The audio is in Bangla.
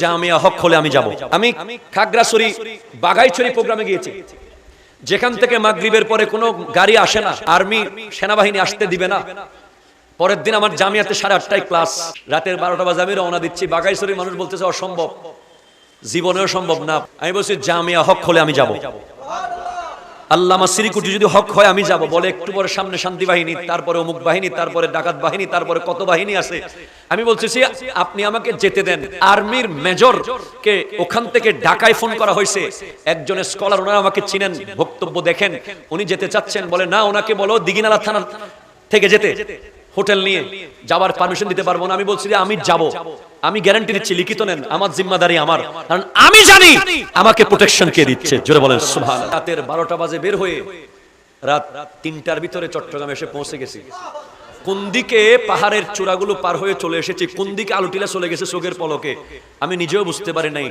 জামিয়া হক হলে আমি যাব। আমি খাগড়াছড়ি বাগাইছড়ি প্রোগ্রামে গিয়েছি, যেখান থেকে মাগরিবের পরে কোনো গাড়ি আসে না, আর্মি সেনাবাহিনী আসতে দিবে না। পরের দিন আমার জামিয়াতে 8:30টায় ক্লাস, রাতের 12টা বাজে আমি রওনা দিচ্ছি। বাগাইছড়ির মানুষ বলতেছে অসম্ভব, জীবনেও সম্ভব না। আমি বলছি জামিয়া হক হলে আমি যাব। আল্লামা সিরিকুটি যদি হক হয় আমি যাব। বলে একটু পরে সামনে শান্তি বাহিনী, তারপরে অমুক বাহিনী, তারপরে ডাকাত বাহিনী, তারপরে কত বাহিনী আছে। আমি বলতেছি আপনি আমাকে যেতে দেন। আর্মির মেজর কে ওখান থেকে ঢাকায় ফোন করা হয়েছে, একজন স্কলার, ওনারা আমাকে চিনেন, বক্তব্য দেখেন, উনি যেতে চাচ্ছেন। বলে না, ওনাকে বলো দিঘিনালা থানা থেকে যেতে, হোটেল নিয়ে যাবার পারমিশন দিতে পারবো না। আমি বলছি যে আমি যাব, আমি গ্যারান্টি দিচ্ছি, লিখিত নেন, আমার জিম্মাদারি আমার, কারণ আমি জানি আমাকে প্রোটেকশন কে দিচ্ছে। জোরে বলেন সুবহানাল্লাহ। রাতের 12টা বাজে বের হয়ে রাত 3টার ভিতরে চট্টগ্রামে এসে পৌঁছে গেছি। কোন দিকে পাহাড়ের চূড়াগুলো পার হয়ে চলে এসেছি, কোন দিকে আলুটিলা চলে গেছে চোখের পলকে আমি নিজেও বুঝতে পারি নাই।